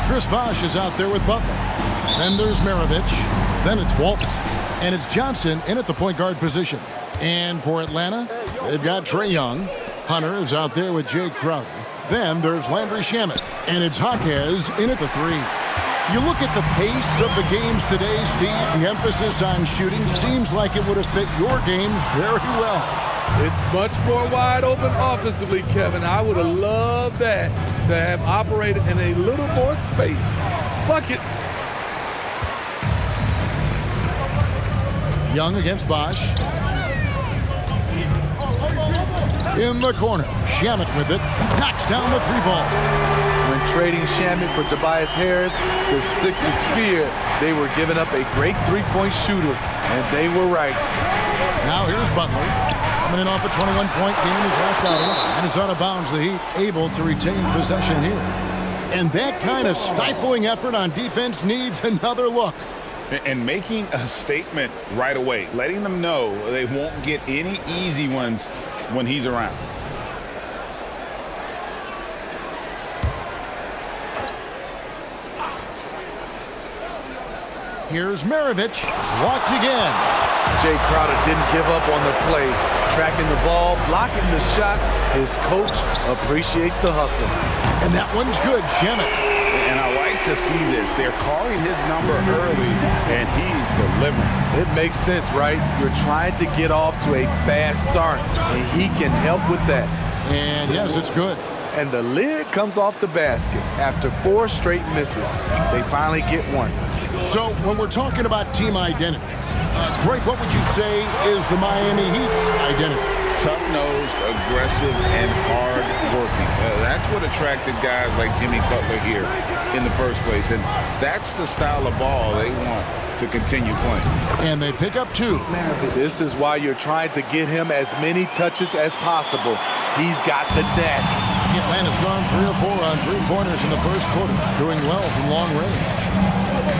Chris Bosh is out there with Butler. Then there's Maravich. Then it's Walton. And it's Johnson in at the point guard position. And for Atlanta, they've got Trae Young. Hunter is out there with Jay Crowder. Then there's Landry Shamet. And it's Jaquez in at the 3. You look at the pace of the games today, Steve, the emphasis on shooting seems like it would have fit your game very well. It's much more wide open offensively, Kevin. I would have loved that to have operated in a little more space. Buckets. Young against Bosh. In the corner, Shamet with it, knocks down the 3-ball. When trading Shamet for Tobias Harris, the Sixers feared they were giving up a great three-point shooter, and they were right. Now here's Butler, coming in off a 21-point game his last outing, and is out of bounds. The Heat able to retain possession here. And that kind of stifling effort on defense needs another look. And making a statement right away, letting them know they won't get any easy ones when he's around. Here's Maravich, blocked again. Jay Crowder didn't give up on the play, tracking the ball, blocking the shot. His coach appreciates the hustle. And that one's good, Shamet. And I like to see this. They're calling his number early, and he's delivering. It makes sense, right? You're trying to get off to a fast start, and he can help with that. And yes, it's good. And the lid comes off the basket after 4 straight misses. They finally get one. So when we're talking about team identities, Greg, what would you say is the Miami Heat's identity? Tough-nosed, aggressive, and hard-working. That's what attracted guys like Jimmy Butler here in the first place. And that's the style of ball they want to continue playing. And they pick up 2. This is why you're trying to get him as many touches as possible. He's got the knack. Atlanta's gone 3 of 4 on 3-pointers in the first quarter, doing well from long range.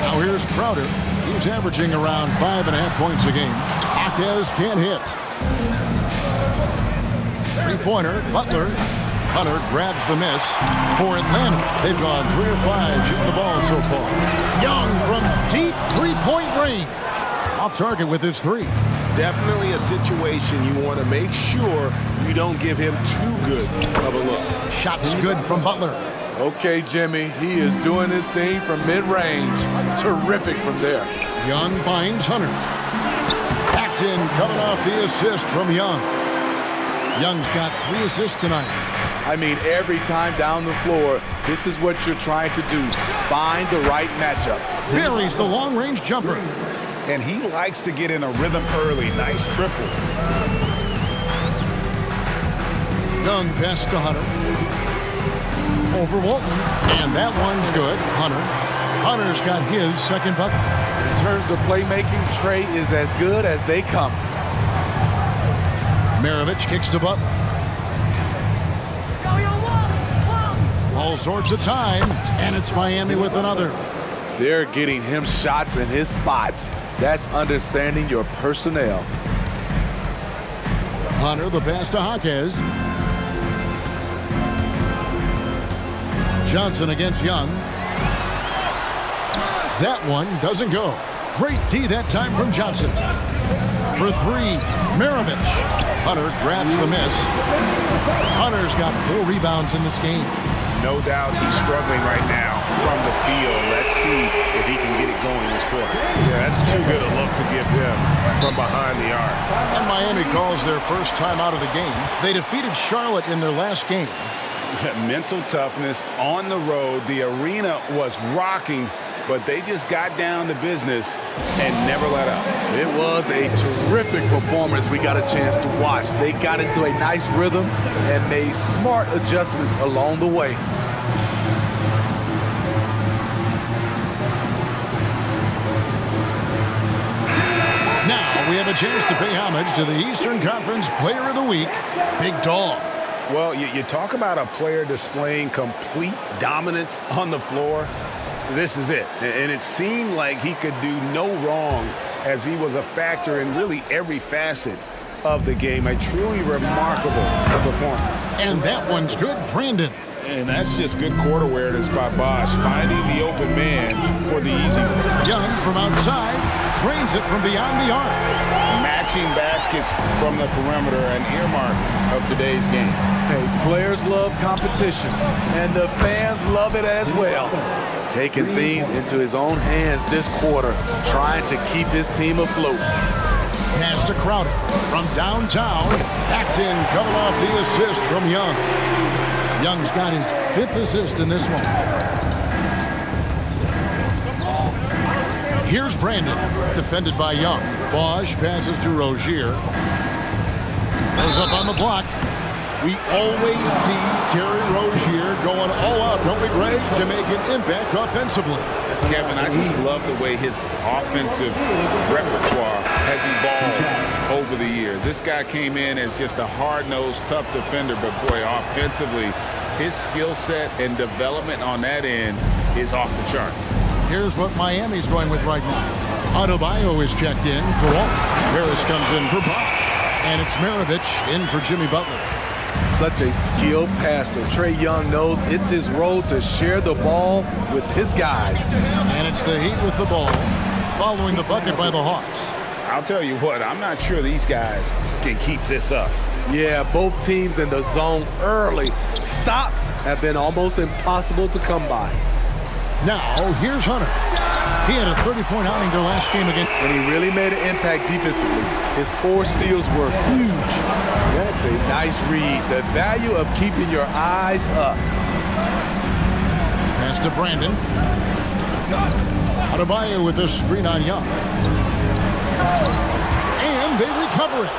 Now here's Crowder. He's averaging around 5.5 points a game. Jaquez can't hit. 3-pointer, Butler. Hunter grabs the miss for Atlanta. They've gone 3 of 5 shooting the ball so far. Young from deep 3-point range. Off target with his 3. Definitely a situation you want to make sure you don't give him too good of a look. Shot's good from Butler. Okay, Jimmy, he is doing his thing from mid-range. Terrific from there. Young finds Hunter. Paxton coming off the assist from Young. Young's got 3 assists tonight. I mean, every time down the floor, this is what you're trying to do. Find the right matchup. Buries the long-range jumper. And he likes to get in a rhythm early. Nice triple. Young pass to Hunter. Over Walton. And that one's good. Hunter's got his second bucket. In terms of playmaking, Trae is as good as they come. Maravich kicks to Butler. All sorts of time, and it's Miami with another. They're getting him shots in his spots. That's understanding your personnel. Hunter, the pass to Jaquez. Johnson against Young. That one doesn't go. Great D that time from Johnson. For 3, Maravich. Hunter grabs the miss. Hunter's got 4 rebounds in this game. No doubt he's struggling right now from the field. Let's see if he can get it going this quarter. Yeah, that's too good a look to give him from behind the arc. And Miami calls their first time out of the game. They defeated Charlotte in their last game. Mental toughness on the road. The arena was rocking, but they just got down to business and never let up. It was a terrific performance we got a chance to watch. They got into a nice rhythm and made smart adjustments along the way. Now we have a chance to pay homage to the Eastern Conference Player of the Week, Big Dog. Well, you talk about a player displaying complete dominance on the floor. This is it. And it seemed like he could do no wrong as he was a factor in really every facet of the game. A truly remarkable performance. And that one's good, Brandon. And that's just good court awareness by Bosch, finding the open man for the easy one. Young from outside drains it from beyond the arc. Matching baskets from the perimeter, an earmark of today's game. Hey, players love competition, and the fans love it as well. Taking things into his own hands this quarter, trying to keep his team afloat. Pass to Crowder from downtown. Backed in, coming off the assist from Young. Young's got his 5th assist in this one. Here's Brandon, defended by Young. Bosch passes to Rozier. Goes up on the block. We always see Terry Rozier going all out, don't we, Greg, to make an impact offensively. Kevin, I just love the way his offensive repertoire has evolved over the years. This guy came in as just a hard-nosed, tough defender, but boy, offensively, his skill set and development on that end is off the charts. Here's what Miami's going with right now. Adebayo is checked in for Walton. Harris comes in for Bosch. And it's Maravich in for Jimmy Butler. Such a skilled passer. Trae Young knows it's his role to share the ball with his guys. And it's the Heat with the ball, following the bucket by the Hawks. I'll tell you what, I'm not sure these guys can keep this up. Yeah, both teams in the zone early. Stops have been almost impossible to come by. Now, here's Hunter. He had a 30-point outing their last game again. And he really made an impact defensively. His 4 steals were huge. That's a nice read. The value of keeping your eyes up. Pass to Brandon. Adebayo with this screen on Young. And they recover it.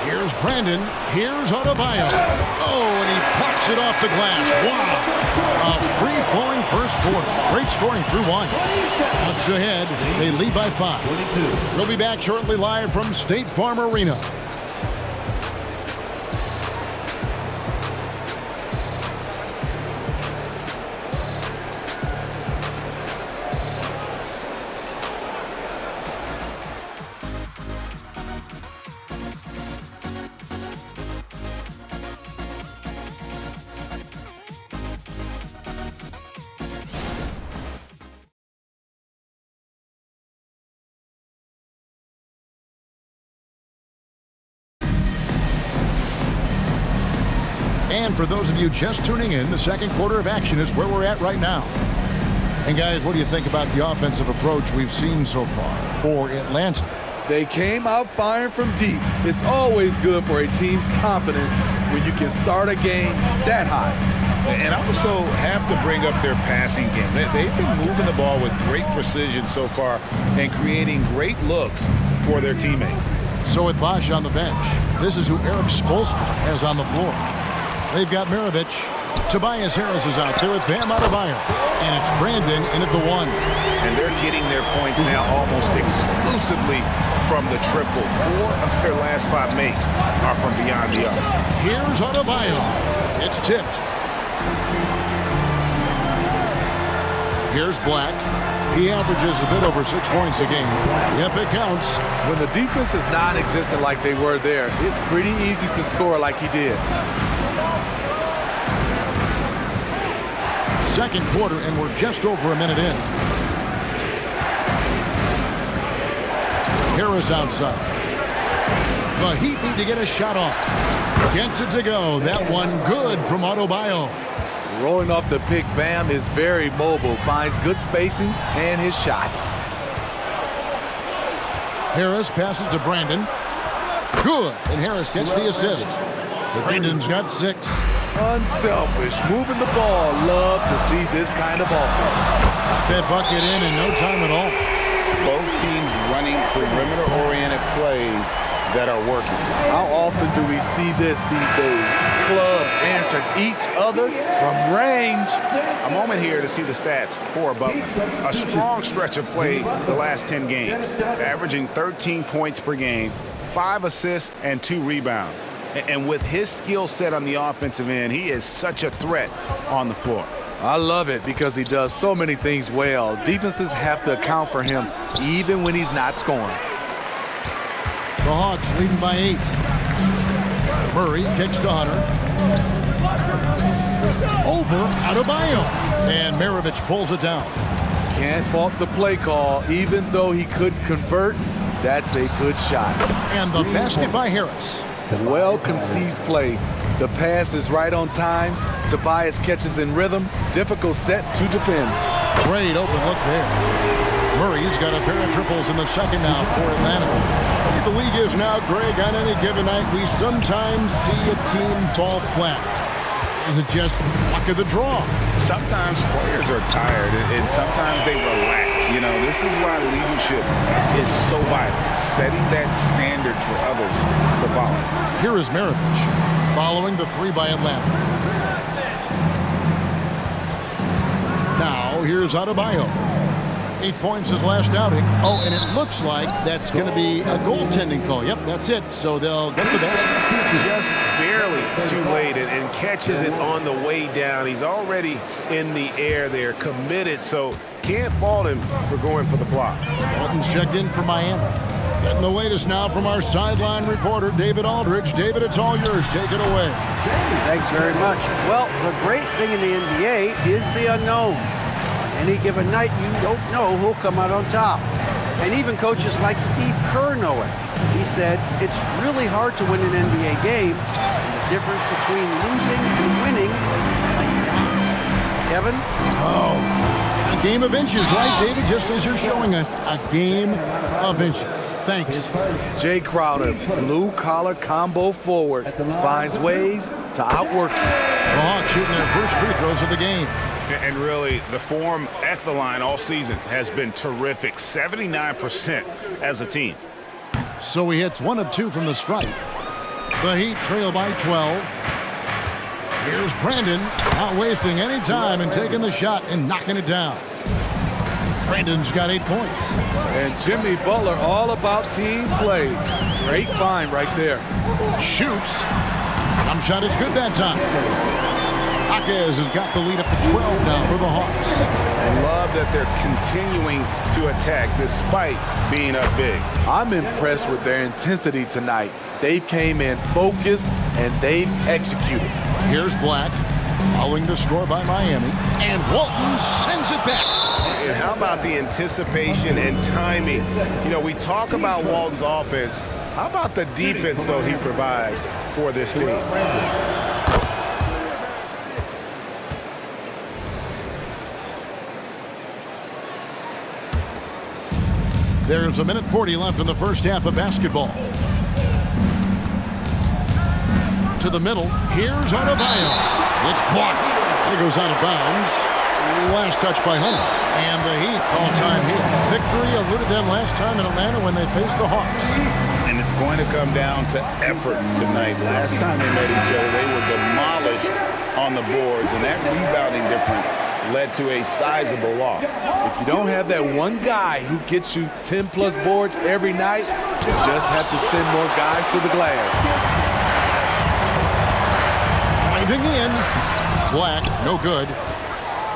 Here's Brandon. Here's Adebayo. Oh, and he pops it off the glass. Wow. A free-flowing first quarter. Great scoring through 1. Bucks ahead. They lead by 5. We'll be back shortly live from State Farm Arena. And for those of you just tuning in, the second quarter of action is where we're at right now. And guys, what do you think about the offensive approach we've seen so far for Atlanta? They came out firing from deep. It's always good for a team's confidence when you can start a game that high. And I also have to bring up their passing game. They've been moving the ball with great precision so far and creating great looks for their teammates. So with Bosch on the bench, this is who Eric Spoelstra has on the floor. They've got Maravich. Tobias Harris is out there with Bam Adebayo. And it's Brandon in at the 1. And they're getting their points now almost exclusively from the triple. 4 of their last 5 makes are from beyond the arc. Here's Adebayo. It's tipped. Here's Black. He averages a bit over 6 points a game. Yep, it counts. When the defense is non-existent like they were there, it's pretty easy to score like he did. Second quarter, and we're just over a minute in. Harris outside. The Heat need to get a shot off. Gets it to go. That one good from Adebayo. Rolling off the pick, Bam is very mobile, finds good spacing, and his shot. Harris passes to Brandon. Good, and Harris gets the assist. Brandon's got 6. Unselfish, moving the ball. Love to see this kind of offense. That bucket in no time at all. Both teams running perimeter-oriented plays that are working. How often do we see this these days? Clubs answering each other from range. A moment here to see the stats for Butler. A strong stretch of play the last 10 games, averaging 13 points per game, 5 assists, and 2 rebounds. And with his skill set on the offensive end, he is such a threat on the floor. I love it because he does so many things well. Defenses have to account for him even when he's not scoring. The Hawks leading by 8. Murray kicks to Hunter. Over Adebayo. And Maravich pulls it down. Can't fault the play call. Even though he couldn't convert, that's a good shot. And the basket by Harris. Well-conceived play. The pass is right on time. Tobias catches in rhythm. Difficult set to defend. Great open look there. Murray's got a pair of triples in the second now for Atlanta. The league is now, Greg, on any given night, we sometimes see a team fall flat. Is it just luck of the draw? Sometimes players are tired, and sometimes they relax. You know, this is why leadership is so vital, setting that standard for others to follow. Here is Maravich following the three by Atlanta. Now, here's Adebayo. 8 points his last outing. Oh, and it looks like that's going to be a goaltending call. Yep, that's it. So they'll get the basket. Just barely too late and catches it on the way down. He's already in the air there, committed, so can't fault him for going for the block. Walton's checked in for Miami. Getting the latest now from our sideline reporter, David Aldridge. David, it's all yours. Take it away. Thanks very much. Well, the great thing in the NBA is the unknown. Any given night, you don't know who'll come out on top. And even coaches like Steve Kerr know it. He said, it's really hard to win an NBA game, and the difference between losing and winning is like that. Kevin? Oh, a game of inches, right, David? Just as you're showing us, a game of inches. Thanks. Jay Crowder, blue-collar combo forward, finds ways to outwork you. The Hawks shooting their first free throws of the game. And really, the form at the line all season has been terrific, 79% as a team. So he hits 1 of 2 from the stripe. The Heat trail by 12. Here's Brandon, not wasting any time and taking the shot and knocking it down. Brandon's got 8 points. And Jimmy Butler all about team play. Great find right there. Shoots. Jump shot is good that time. Jaquez has got the lead up to 12 now for the Hawks. I love that they're continuing to attack despite being up big. I'm impressed with their intensity tonight. They've came in focused and they've executed. Here's Black, following the score by Miami, and Walton sends it back. And how about the anticipation and timing? You know, we talk about Walton's offense. How about the defense, though, he provides for this team? There's 1:40 left in the first half of basketball. To the middle. Here's Adebayo. It's blocked. It goes out of bounds. Last touch by Hunter. And the Heat call time here. Victory eluded them last time in Atlanta when they faced the Hawks. And it's going to come down to effort tonight. Last time they met each other, they were demolished on the boards, and that rebounding difference led to a sizable loss. If you don't have that one guy who gets you 10-plus boards every night, you just have to send more guys to the glass. Driving in. Black, no good.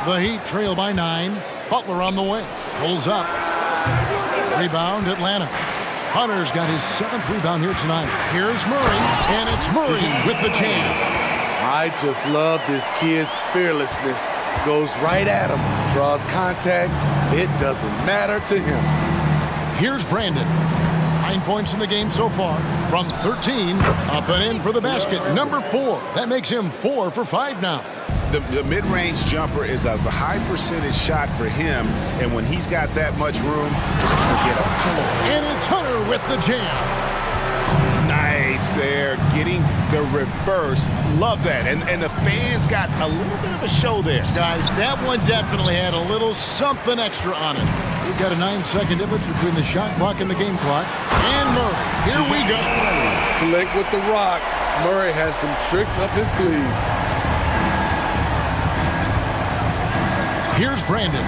The Heat trail by 9. Butler on the way. Pulls up. Rebound, Atlanta. Hunter's got his 7th rebound here tonight. Here's Murray, and it's Murray with the jam. I just love this kid's fearlessness. Goes right at him, draws contact. It doesn't matter to him. Here's Brandon. 9 points in the game so far. From 13, up and in for the basket. Number 4. That makes him 4 for 5 now. The mid-range jumper is a high percentage shot for him, and when he's got that much room, forget about it. And it's Hunter with the jam. Nice there, getting the reverse. Love that. And the fans got a little bit of a show there. Guys, that one definitely had a little something extra on it. We've got a 9-second difference between the shot clock and the game clock. And Murray, here we go. Slick with the rock. Murray has some tricks up his sleeve. Here's Brandon.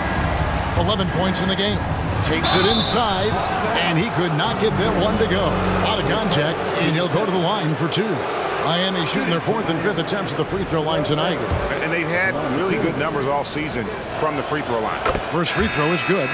11 points in the game. Takes it inside, and he could not get that one to go. Out of contact, and he'll go to the line for 2. Miami shooting their 4th and 5th attempts at the free throw line tonight. And they've had really good numbers all season from the free throw line. First free throw is good.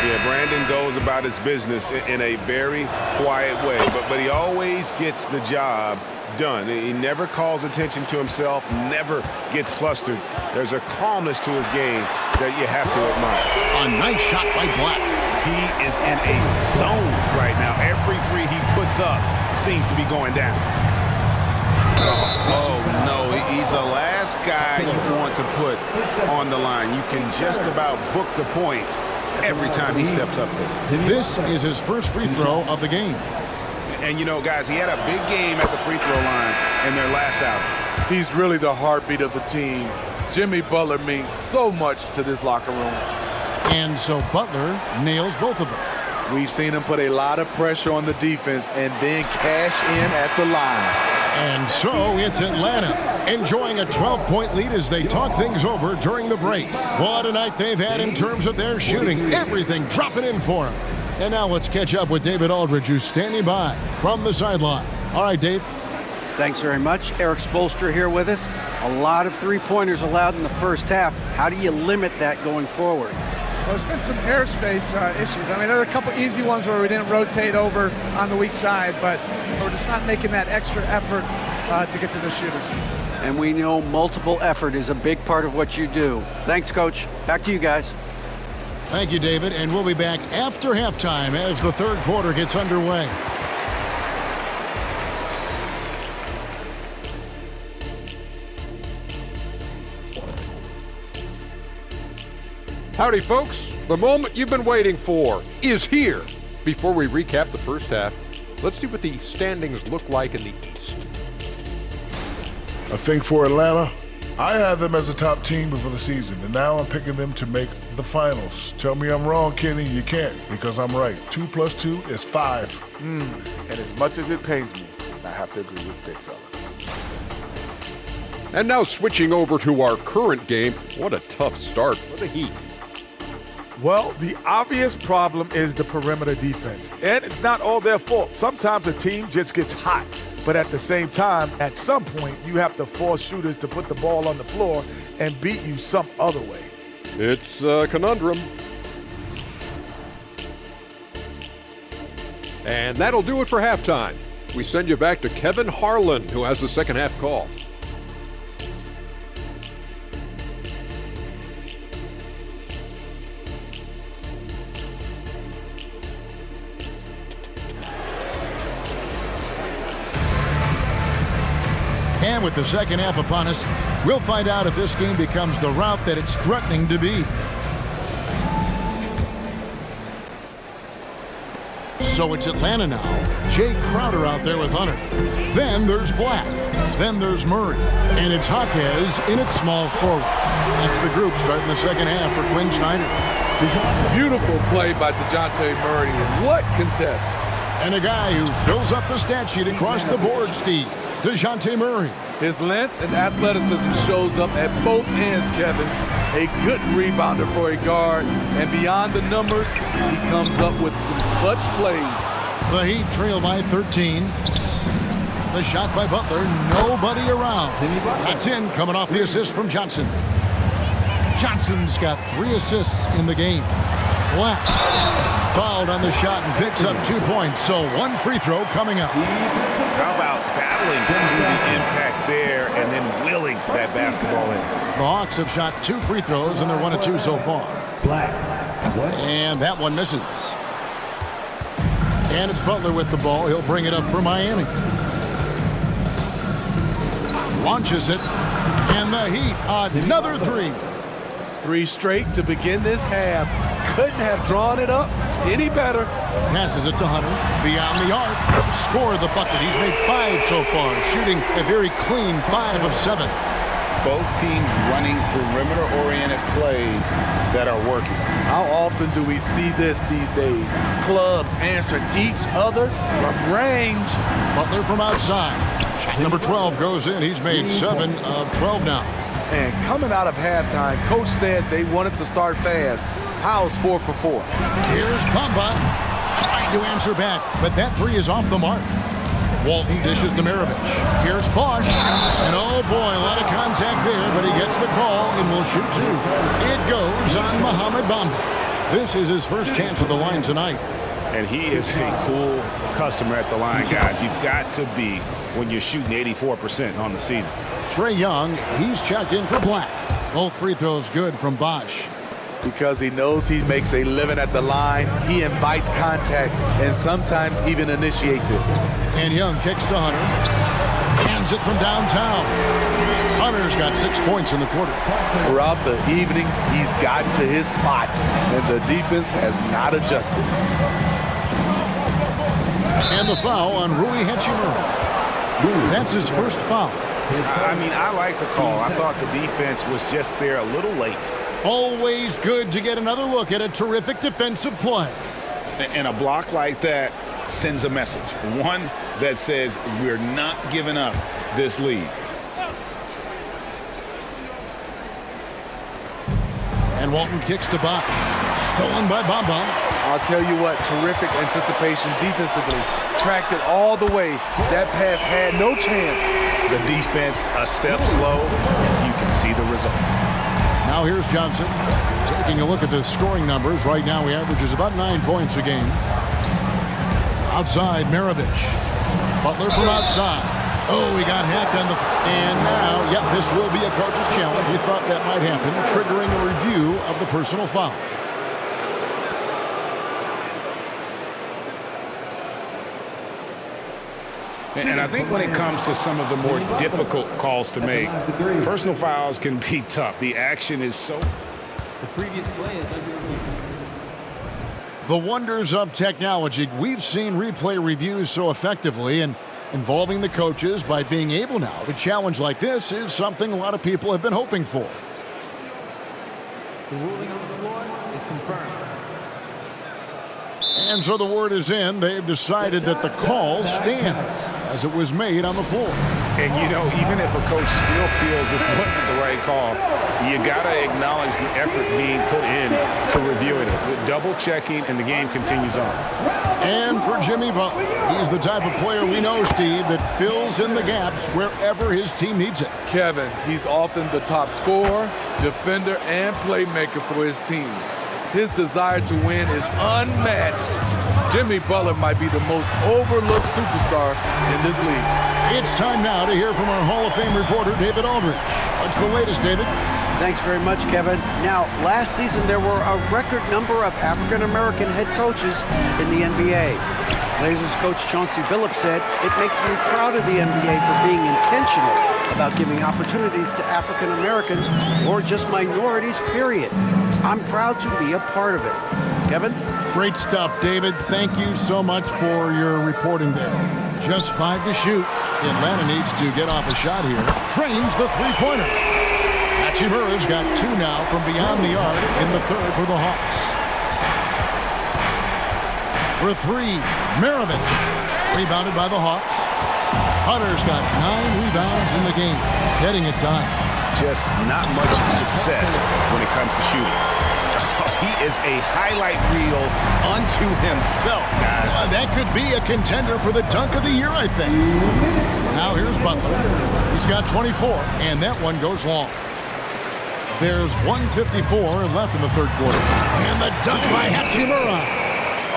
Yeah, Brandon goes about his business in a very quiet way, but he always gets the job done. He never calls attention to himself, never gets flustered. There's a calmness to his game that you have to admire. A nice shot by Black. He is in a zone right now. Every three he puts up seems to be going down. Oh, no, he's the last guy you want to put on the line. You can just about book the points every time he steps up there. This is his first free throw of the game. And, you know, guys, he had a big game at the free throw line in their last outing. He's really the heartbeat of the team. Jimmy Butler means so much to this locker room. And so Butler nails both of them. We've seen him put a lot of pressure on the defense and then cash in at the line. And so it's Atlanta enjoying a 12-point lead as they talk things over during the break. What a night they've had in terms of their shooting. Everything dropping in for them. And now let's catch up with David Aldridge, who's standing by from the sideline. All right, Dave. Thanks very much. Eric Spoelstra here with us. A lot of three-pointers allowed in the first half. How do you limit that going forward? Well, there's been some airspace issues. I mean, there are a couple easy ones where we didn't rotate over on the weak side, but we're just not making that extra effort to get to the shooters. And we know multiple effort is a big part of what you do. Thanks, Coach. Back to you guys. Thank you, David. And we'll be back after halftime as the third quarter gets underway. Howdy, folks. The moment you've been waiting for is here. Before we recap the first half, let's see what the standings look like in the East. I think for Atlanta, I had them as a top team before the season, and now I'm picking them to make the finals. Tell me I'm wrong, Kenny. You can't, because I'm right. 2 + 2 is 5. And as much as it pains me, I have to agree with Big Fella. And now switching over to our current game, what a tough start for the Heat. Well, the obvious problem is the perimeter defense. And it's not all their fault. Sometimes a team just gets hot. But at the same time, at some point, you have to force shooters to put the ball on the floor and beat you some other way. It's a conundrum. And that'll do it for halftime. We send you back to Kevin Harlan, who has the second half call. And with the second half upon us, we'll find out if this game becomes the route that it's threatening to be. So it's Atlanta now. Jay Crowder out there with Hunter. Then there's Black. Then there's Murray. And it's Jaquez in its small forward. That's the group starting the second half for Quinn Snyder. Beautiful play by DeJounte Murray. What contest? And a guy who fills up the stat sheet across the board, Steve. DeJounte Murray. His length and athleticism shows up at both ends, Kevin. A good rebounder for a guard. And beyond the numbers, he comes up with some clutch plays. The Heat trail by 13. The shot by Butler. Nobody around. That's in, coming off the assist from Johnson. Johnson's got 3 assists in the game. Black fouled on the shot and picks up 2 points. So 1 free throw coming up. How about battling through the impact there and then willing that basketball in? The Hawks have shot 2 free throws, and they're 1 of 2 so far. And that one misses. And it's Butler with the ball. He'll bring it up for Miami. Launches it. And the Heat, another 3. 3 straight to begin this half. Couldn't have drawn it up any better. Passes it to Hunter. Beyond the arc. Score the bucket. He's made 5 so far. Shooting a very clean 5 of 7. Both teams running perimeter-oriented plays that are working. How often do we see this these days? Clubs answering each other from range. Butler from outside. Shot number 12 goes in. He's made 7 of 12 now. And coming out of halftime, Coach said they wanted to start fast. How's 4 for 4? Here's Bamba trying to answer back, but that 3 is off the mark. Walton dishes to Maravich. Here's Bosch. And oh boy, a lot of contact there, but he gets the call and will shoot two. It goes on Mohamed Bamba. This is his first chance at the line tonight. And he is a cool customer at the line, guys. You've got to be when you're shooting 84% on the season. Trae Young, he's checked in for Black. Both free throws good from Bosch. Because he knows he makes a living at the line, he invites contact and sometimes even initiates it. And Young kicks to Hunter. Hands it from downtown. Hunter's got 6 points in the quarter. Throughout the evening, he's gotten to his spots, and the defense has not adjusted. And the foul on Rui Hachimura. That's his first foul. I mean, I like the call. I thought the defense was just there a little late. Always good to get another look at a terrific defensive play. And a block like that sends a message. One that says we're not giving up this lead. And Walton kicks to Bosch. Stolen by Bamba. I'll tell you what, terrific anticipation defensively. Tracked it all the way. That pass had no chance. The defense a step slow, and you can see the result. Now here's Johnson. Taking a look at the scoring numbers. Right now he averages about 9 points a game. Outside, Maravich. Butler from outside. Oh, he got hacked on the... And now, yep, this will be a coach's challenge. We thought that might happen, triggering a review of the personal foul. And I think when it comes to some of the more difficult calls to make, personal fouls can be tough. The action is so... The previous play is under review. The wonders of technology. We've seen replay reviews so effectively, and involving the coaches by being able now to challenge like this is something a lot of people have been hoping for. The ruling on the floor is confirmed. And so the word is in. They've decided that the call stands as it was made on the floor. And, you know, even if a coach still feels this wasn't the right call, you got to acknowledge the effort being put in to reviewing it. With double checking, and the game continues on. And for Jimmy Butler, he's the type of player we know, Steve, that fills in the gaps wherever his team needs it. Kevin, he's often the top scorer, defender, and playmaker for his team. His desire to win is unmatched. Jimmy Butler might be the most overlooked superstar in this league. It's time now to hear from our Hall of Fame reporter, David Aldridge. What's the latest, David? Thanks very much, Kevin. Now, last season there were a record number of African-American head coaches in the NBA. Blazers coach Chauncey Billups said, "It makes me proud of the NBA for being intentional about giving opportunities to African-Americans or just minorities, period. I'm proud to be a part of it." Kevin? Great stuff, David. Thank you so much for your reporting there. Just 5 to shoot. Atlanta needs to get off a shot here. Trains the three-pointer. Hachimura's got 2 now from beyond the arc in the third for the Hawks. For 3, Maravich. Rebounded by the Hawks. Hunter's got 9 rebounds in the game, getting it done. Just not much success when it comes to shooting. He is a highlight reel unto himself, guys. That could be a contender for the dunk of the year, I think. Now here's Butler. He's got 24, and that one goes long. There's 1:54 left in the third quarter. And the dunk by Hachimura.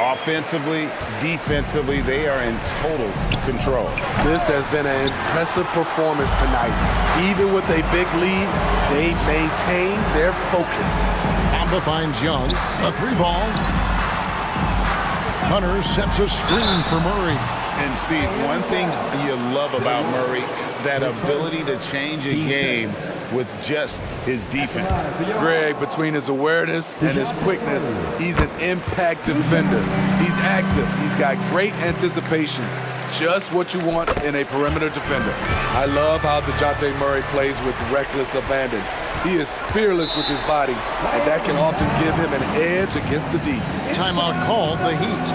Offensively, defensively, they are in total control. This has been an impressive performance tonight. Even with a big lead, they maintain their focus. Bamba finds Young. A 3-ball. Hunter sets a screen for Murray. And Steve, one thing you love about Murray, that ability to change a game with just his defense. Greg, between his awareness and his quickness, he's an impact defender. He's active. He's got great anticipation. Just what you want in a perimeter defender. I love how DeJounte Murray plays with reckless abandon. He is fearless with his body, and that can often give him an edge against the D. Timeout called the Heat.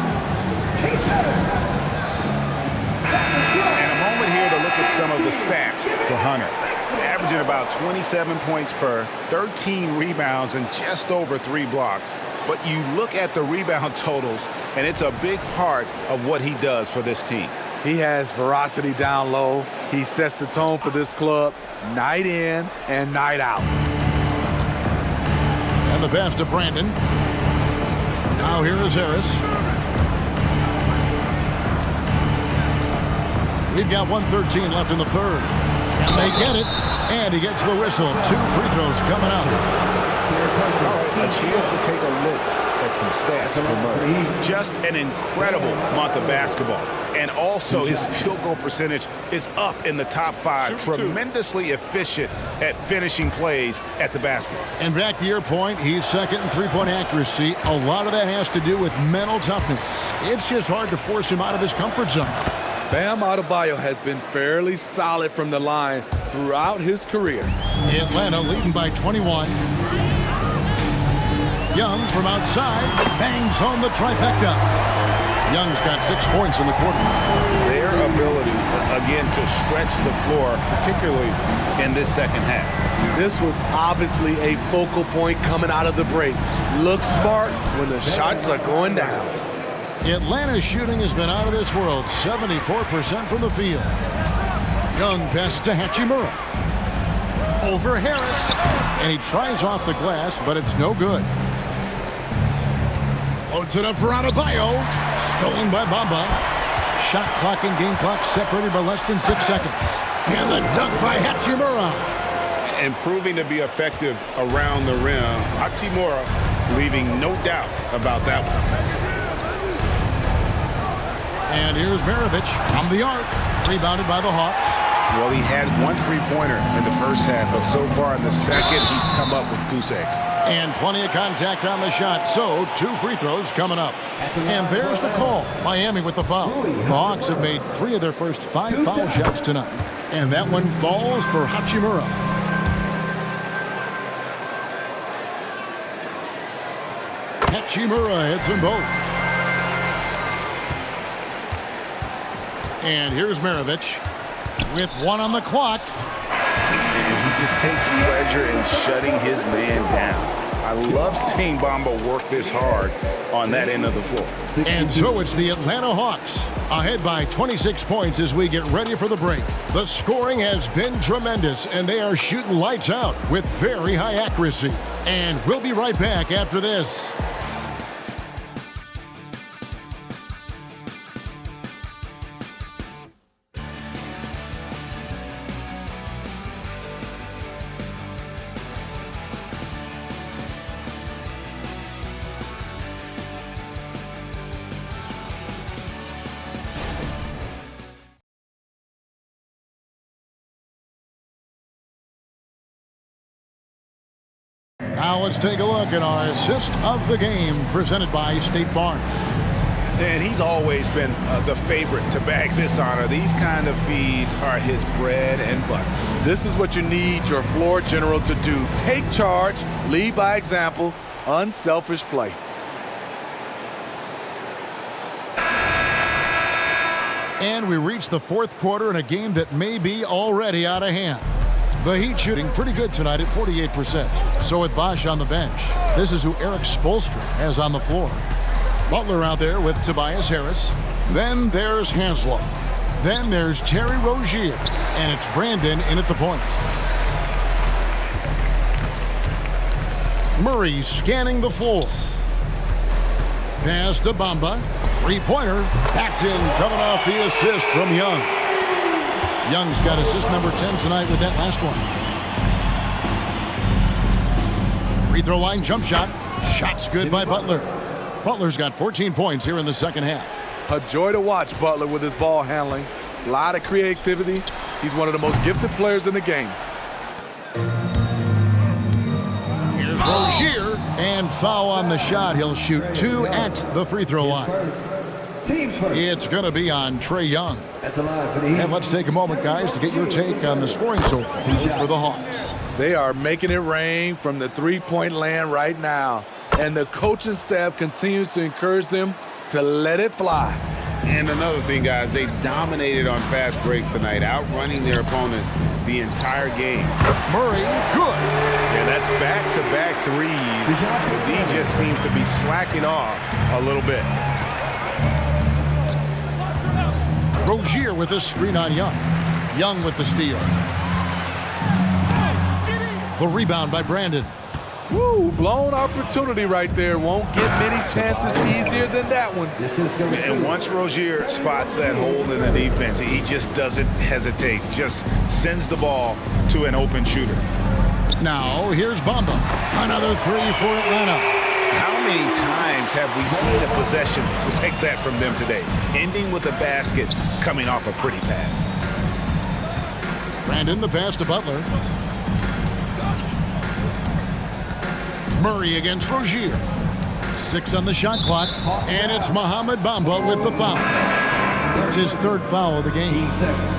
And a moment here to look at some of the stats for Hunter. Averaging about 27 points per, 13 rebounds, and just over 3 blocks. But you look at the rebound totals, and it's a big part of what he does for this team. He has ferocity down low. He sets the tone for this club night in and night out. And the pass to Brandon. Now here is Harris. We've got 1:13 left in the third. And they get it. And he gets the whistle. 2 free throws coming up. A chance to take a look at some stats for Murray. Just an incredible month of basketball. And also his field goal percentage is up in the top 5. Tremendously efficient at finishing plays at the basket. And back to your point, he's second in three-point accuracy. A lot of that has to do with mental toughness. It's just hard to force him out of his comfort zone. Bam Adebayo has been fairly solid from the line throughout his career. Atlanta leading by 21. Young from outside bangs home the trifecta. Young's got 6 points in the quarter. Their ability, again, to stretch the floor, particularly in this second half. This was obviously a focal point coming out of the break. Look smart when the shots are going down. Atlanta's shooting has been out of this world, 74% from the field. Young passes to Hachimura. Over Harris. And he tries off the glass, but it's no good. Loads it up for Adebayo. Stolen by Bamba. Shot clock and game clock separated by less than 6 seconds. And the dunk by Hachimura. And proving to be effective around the rim. Hachimura leaving no doubt about that one. And here's Maravich from the arc. Rebounded by the Hawks. Well, he had 1 3-pointer in the first half, but so far in the second, he's come up with goose eggs. And plenty of contact on the shot, so 2 free throws coming up. And there's the call. Miami with the foul. The Hawks have made 3 of their first 5 foul shots tonight. And that one falls for Hachimura. Hachimura hits them both. And here's Maravich with 1 on the clock. And he just takes pleasure in shutting his man down. I love seeing Bamba work this hard on that end of the floor. And so it's the Atlanta Hawks ahead by 26 points as we get ready for the break. The scoring has been tremendous, and they are shooting lights out with very high accuracy. And we'll be right back after this. Now let's take a look at our assist of the game presented by State Farm. And he's always been the favorite to bag this honor. These kind of feeds are his bread and butter. This is what you need your floor general to do. Take charge, lead by example, unselfish play. And we reach the 4th quarter in a game that may be already out of hand. The Heat shooting pretty good tonight at 48%. So with Bosch on the bench, this is who Eric Spoelstra has on the floor. Butler out there with Tobias Harris. Then there's Hanslow. Then there's Terry Rozier. And it's Brandon in at the point. Murray scanning the floor. Pass to Bamba. 3-pointer. That's in, coming off the assist from Young. Young's got assist number 10 tonight with that last one. Free throw line jump shot. Shot's good by Butler. Butler's got 14 points here in the second half. A joy to watch Butler with his ball handling. A lot of creativity. He's one of the most gifted players in the game. Here's Rozier. And foul on the shot. He'll shoot 2 at the free throw line. It's going to be on Trae Young. And let's take a moment, guys, to get your take on the scoring so far for the Hawks. They are making it rain from the three-point land right now. And the coaching staff continues to encourage them to let it fly. And another thing, guys, they dominated on fast breaks tonight, outrunning their opponent the entire game. Murray, good. And that's back-to-back threes. The D just seems to be slacking off a little bit. Rozier with a screen on Young. Young with the steal. The rebound by Brandon. Woo, blown opportunity right there. Won't get many chances easier than that one. And once Rozier spots that hole in the defense, he just doesn't hesitate. Just sends the ball to an open shooter. Now, here's Bamba. Another three for Atlanta. How many times have we seen a possession like that from them today? Ending with a basket, coming off a pretty pass. Brandon, the pass to Butler. Murray against Rozier. 6 on the shot clock, and it's Mohamed Bamba with the foul. That's his third foul of the game.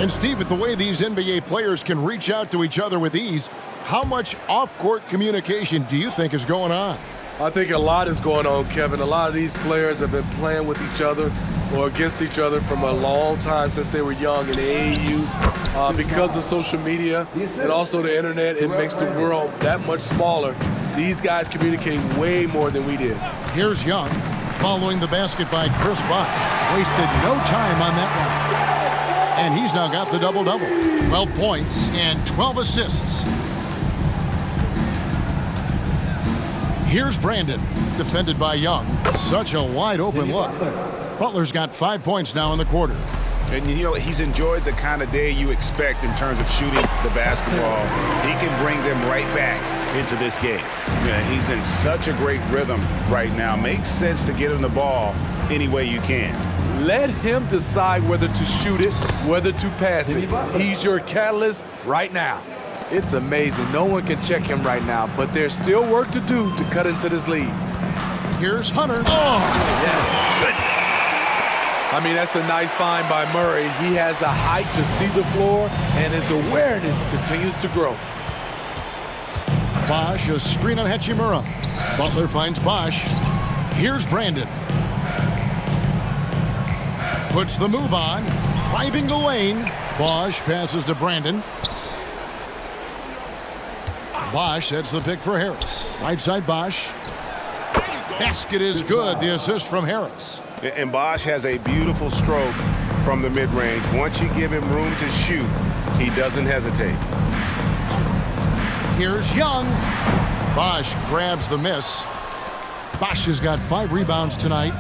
And Steve, with the way these NBA players can reach out to each other with ease, how much off-court communication do you think is going on? I think a lot is going on, Kevin. A lot of these players have been playing with each other or against each other from a long time since they were young in the AAU. Because of social media and also the internet, it makes the world that much smaller. These guys communicate way more than we did. Here's Young, following the basket by Chris Bosh. Wasted no time on that one. And he's now got the double-double. 12 points and 12 assists. Here's Brandon, defended by Young. Such a wide-open look. Butler's got 5 points now in the quarter. And, you know, he's enjoyed the kind of day you expect in terms of shooting the basketball. He can bring them right back into this game. Yeah, he's in such a great rhythm right now. Makes sense to get him the ball any way you can. Let him decide whether to shoot it, whether to pass it. He's your catalyst right now. It's amazing. No one can check him right now, but there's still work to do to cut into this lead. Here's Hunter. Oh, yes. Goodness. I mean, that's a nice find by Murray. He has the height to see the floor, and his awareness continues to grow. Bosh, a screen on Hachimura. Butler finds Bosh. Here's Brandon. Puts the move on, driving the lane. Bosh passes to Brandon. Bosh sets the pick for Harris. Right side Bosh. Basket is good. The assist from Harris. And Bosh has a beautiful stroke from the mid-range. Once you give him room to shoot, he doesn't hesitate. Here's Young. Bosh grabs the miss. Bosh has got 5 rebounds tonight.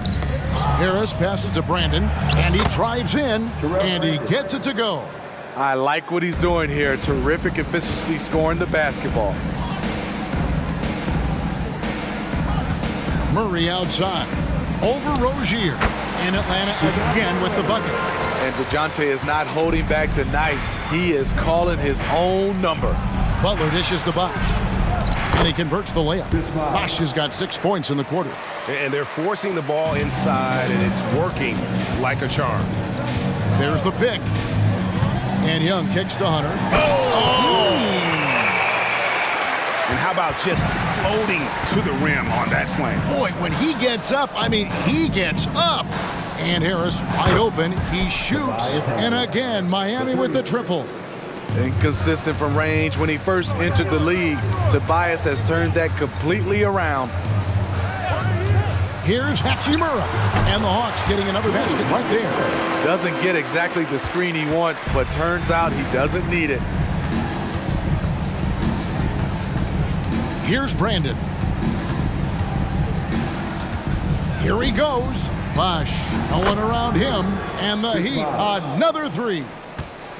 Harris passes to Brandon, and he drives in, and he gets it to go. I like what he's doing here. Terrific efficiency scoring the basketball. Murray outside. Over Rozier. In Atlanta again with the bucket. And DeJounte is not holding back tonight. He is calling his own number. Butler dishes to Bosh. And he converts the layup. Bosh has got 6 points in the quarter. And they're forcing the ball inside, and it's working like a charm. There's the pick. And Young kicks to Hunter. Oh! And how about just floating to the rim on that slam? Boy, when he gets up, I mean, he gets up. And Harris wide open. He shoots. And again, Miami with the triple. Inconsistent from range when he first entered the league. Tobias has turned that completely around. Here's Hachimura. And the Hawks getting another basket right there. Doesn't get exactly the screen he wants, but turns out he doesn't need it. Here's Brandon. Here he goes. Bosh, no one around him. And the Heat, another 3.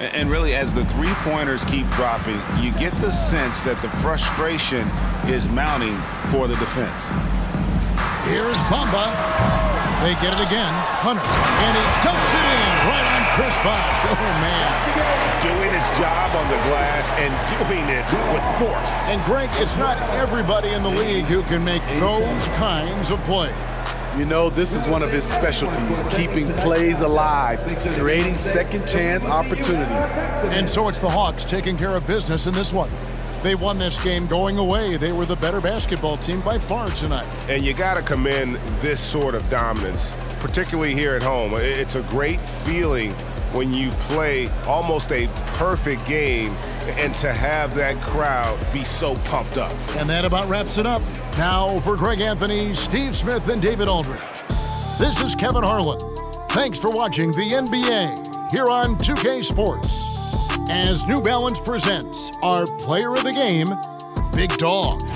And really, as the three-pointers keep dropping, you get the sense that the frustration is mounting for the defense. Here's Bamba. They get it again. Hunter. And he dumps it in right on Chris Bosh. Oh, man. Doing his job on the glass and doing it with force. And, Greg, it's not everybody in the league who can make those kinds of plays. You know, this is one of his specialties, keeping plays alive, creating second chance opportunities. And so it's the Hawks taking care of business in this one. They won this game going away. They were the better basketball team by far tonight. And you got to commend this sort of dominance, particularly here at home. It's a great feeling when you play almost a perfect game and to have that crowd be so pumped up. And that about wraps it up. Now for Greg Anthony, Steve Smith, and David Aldridge. This is Kevin Harlan. Thanks for watching the NBA. here on 2K Sports as New Balance presents our player of the game, Big Dog.